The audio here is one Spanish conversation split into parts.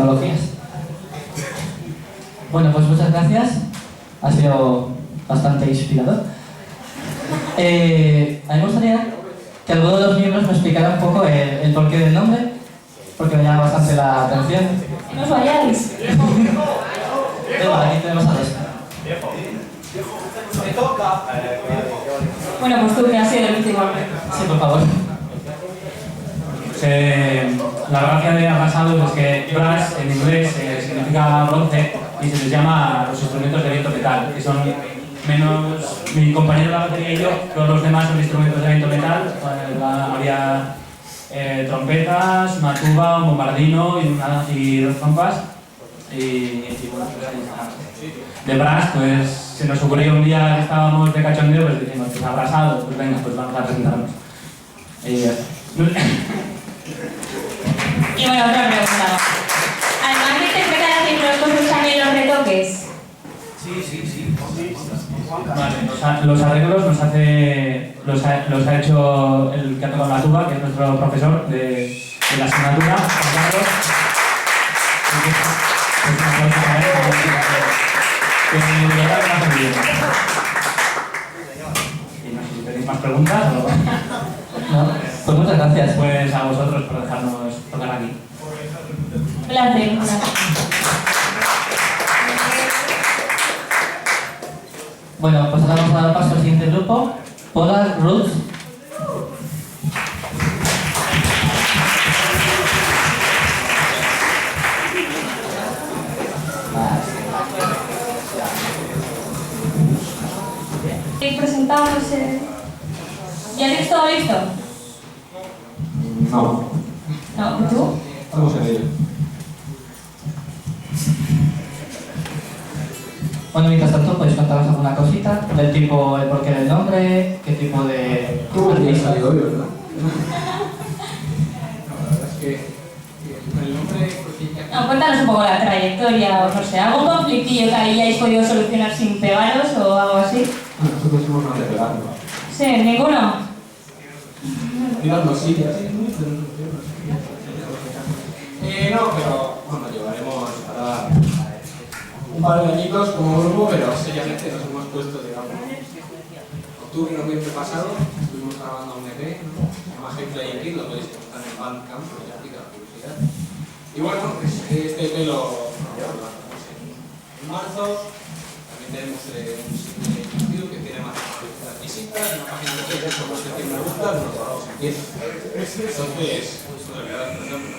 tecnologías. Bueno, pues muchas gracias. Ha sido bastante inspirador. A mí me gustaría que alguno de los miembros me explicara un poco el porqué del nombre, porque me llama bastante la atención. No os vayáis. Venga, aquí tenemos a dos. Bueno, pues tú, que has sido el último. Sí, por favor. La gracia de Arrasado es que brass en inglés significa bronce y se les llama los instrumentos de viento metal, que son menos mi compañero de la batería y yo, todos los demás son instrumentos de viento metal. Había trompetas, una tuba, un bombardino y dos trompas. Y bueno, pues ahí está. De brass, pues se nos ocurrió un día que estábamos de cachondeo, pues dijimos, pues Arrasado, pues venga, pues vamos a presentarnos. Y bueno, otra pregunta. Además de interpretar los usan en los retoques. Sí. Vale, los arreglos los ha hecho el que ha tocado la tuba, que es nuestro profesor de la asignatura, Juan Carlos. Y no sé si tenéis más preguntas o... No, pues muchas gracias. Pues a vosotros por dejarnos tocar aquí. Placer. Bueno, pues ahora vamos a dar paso al siguiente grupo, Polar Roots. Presentamos. ¿Ya tienes todo listo? No. No, ¿tú? Vamos a ello. Bueno, mientras tanto, podéis contaros alguna cosita del tipo el porqué del nombre, qué tipo de... ¿Cómo te ha salido hoy, verdad? La verdad es que el nombre... No, cuéntanos un poco la trayectoria, o no sé, algún conflictillo que hayáis podido solucionar sin pegaros o algo así. Nosotros somos más de pegarnos. Sí, ninguno. Digamos, sí, no, pero bueno, llevaremos para un par de añitos como grupo, pero seriamente nos hemos puesto, digamos, octubre y noviembre pasado, estuvimos grabando un EP, ¿no? Se llama Hey Play Kid, lo podéis encontrar en Bandcamp, pero ya pica la publicidad. Y bueno, pues este EP lo grabamos en marzo. También tenemos un single YouTube que tiene más visitas, una página de Facebook con más de 100 me gusta, nos vamos a empieza. Entonces, esto de verdad, por ejemplo,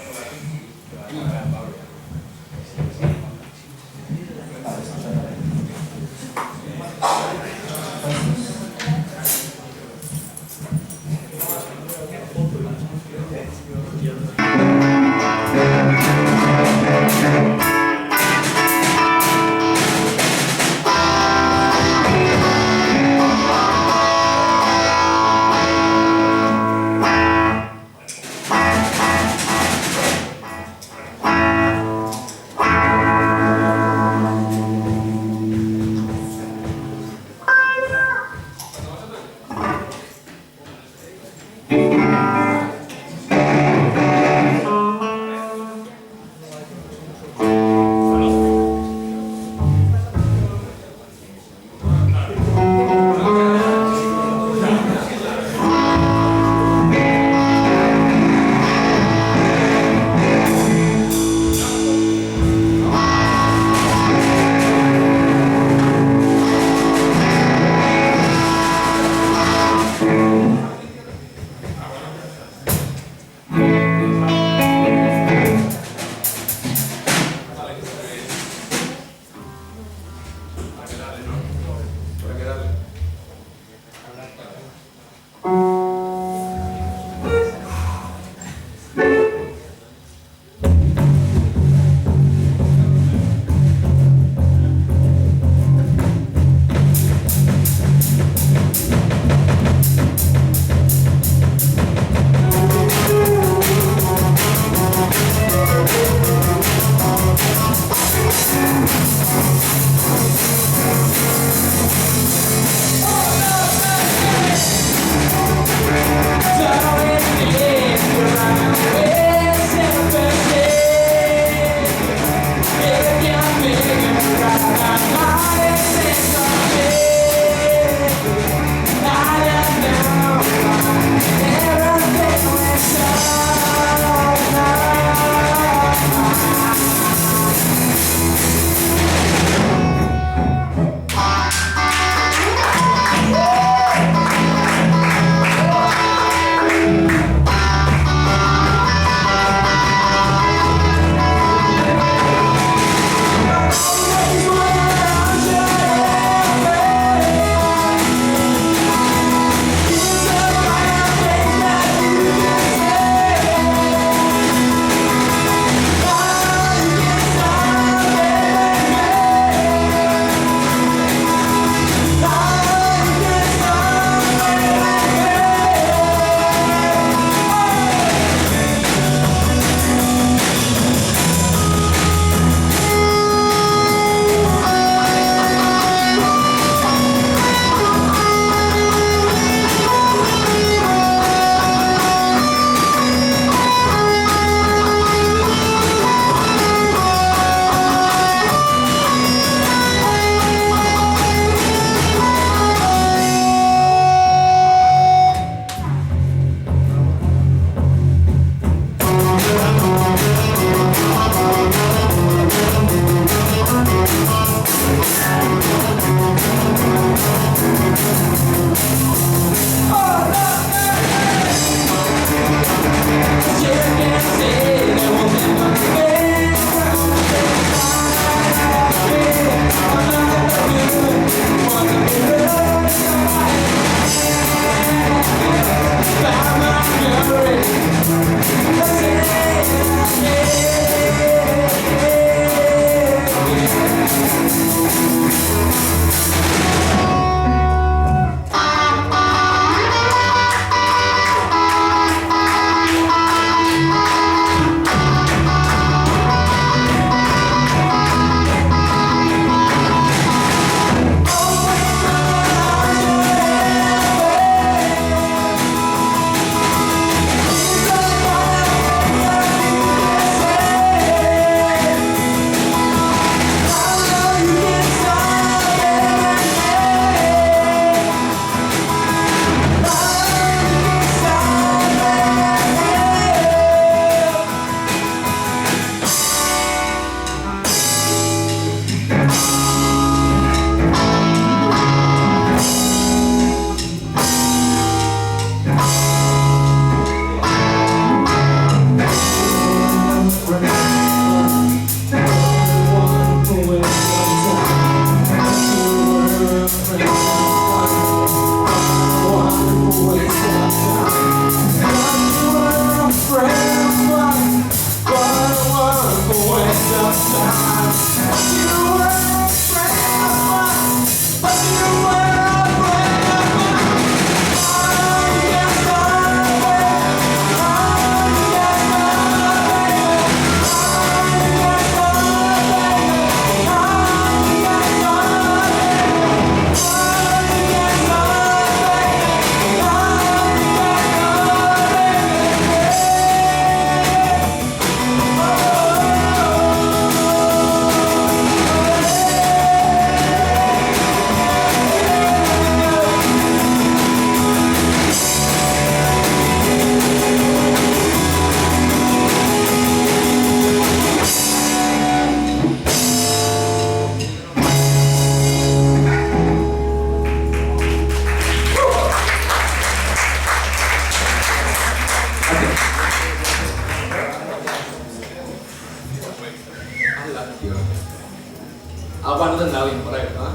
Agua no tendrá bien por ahí, ¿verdad?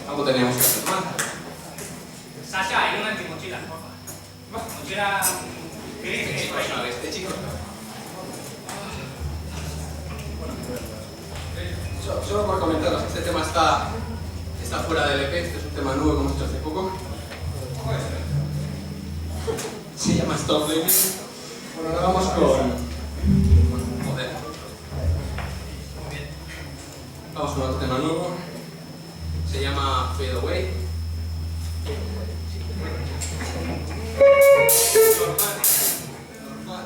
Algo teníamos que hacer más. Sasha, hay una antimochila, por favor. Mochila... Este chico. Solo por comentaros, este tema está fuera del EP, este es un tema nuevo que hemos hecho hace poco. Se llama Stop Living. Bueno, ahora vamos con... Joder. Vamos con otro tema nuevo. Se llama Fade Away. Normal.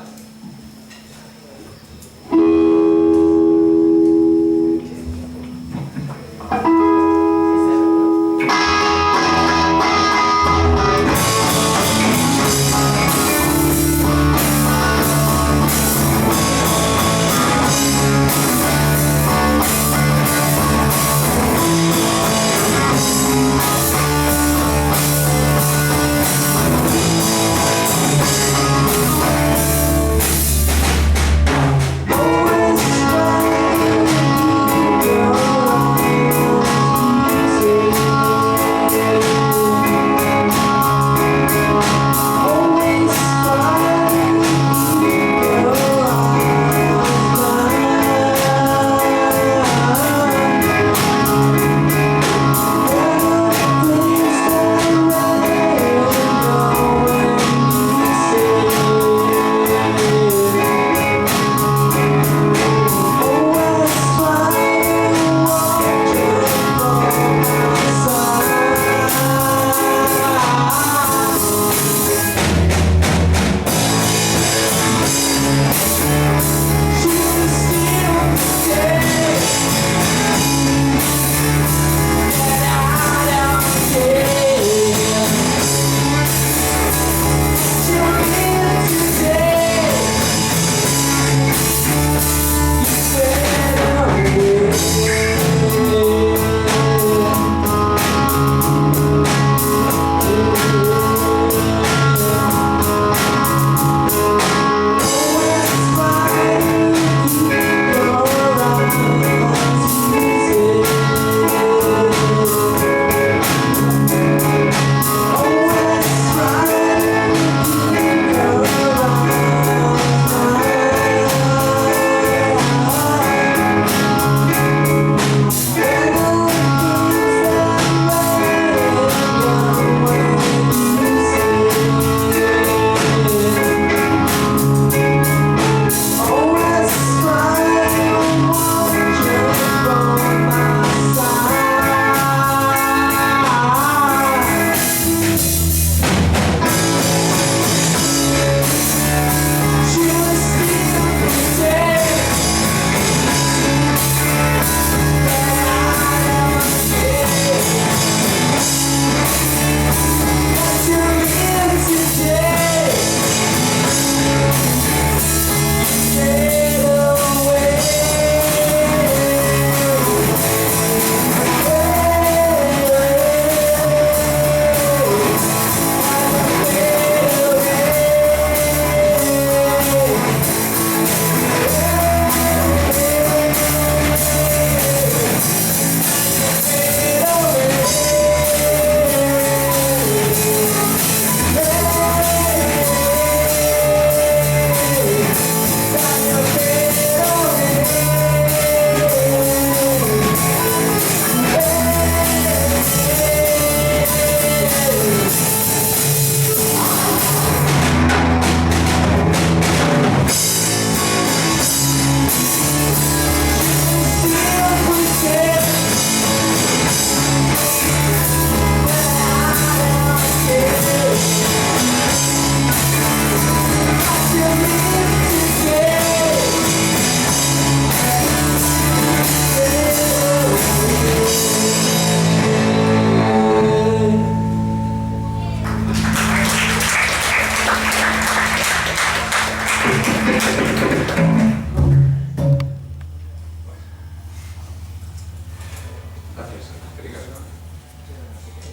Gracias.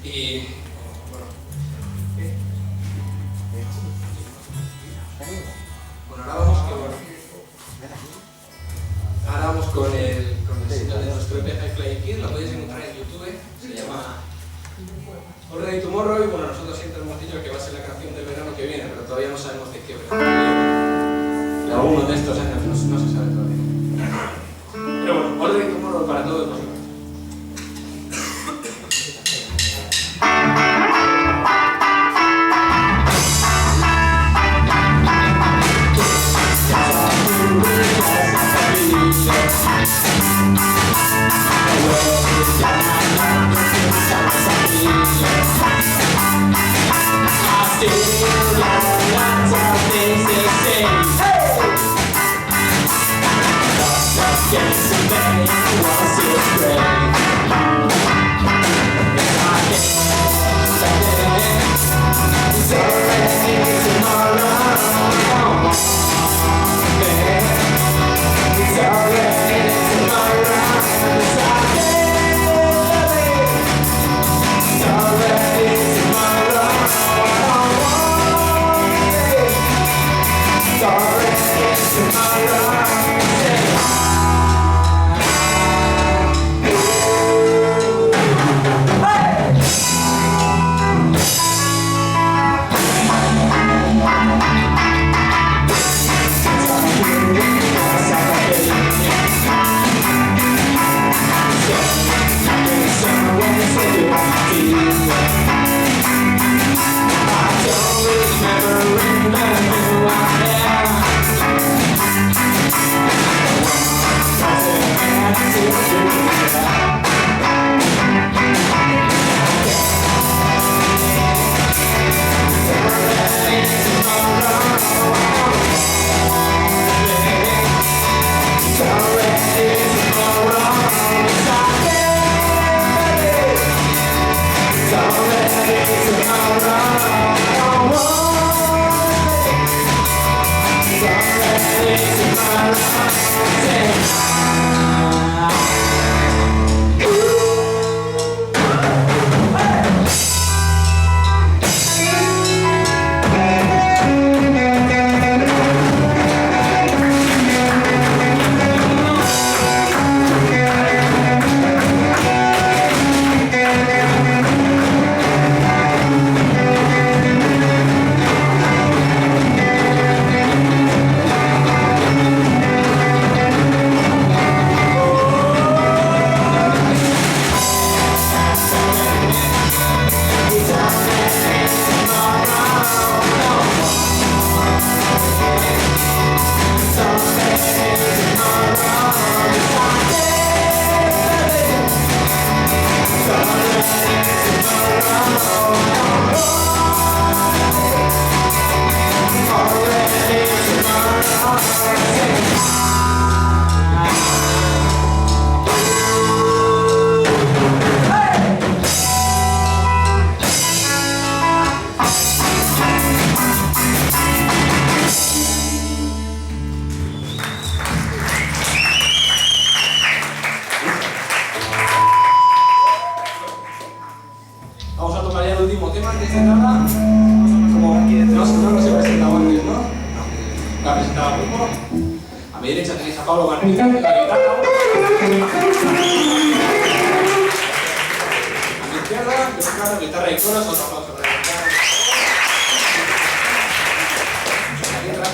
Y bueno, ahora vamos con el single de nuestro EP High Flying Kid, lo podéis encontrar en YouTube, se llama Already Tomorrow y bueno, nosotros siempre hemos dicho que va a ser la canción del verano que viene, pero todavía no sabemos de qué verano viene. Y alguno de estos años no se sabe todavía. Pero bueno, Already Tomorrow para todos nosotros.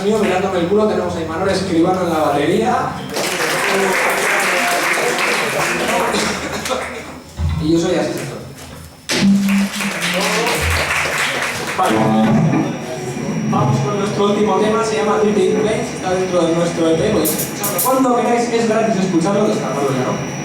Mirándome el culo tenemos a Imanol Escribano en la batería y yo soy asistente. Vale. Vamos con nuestro último tema, se llama Three Big Planes, está dentro de nuestro EP, podéis escucharlo cuando queráis, es gratis escucharlo, descargarlo ya, ¿no?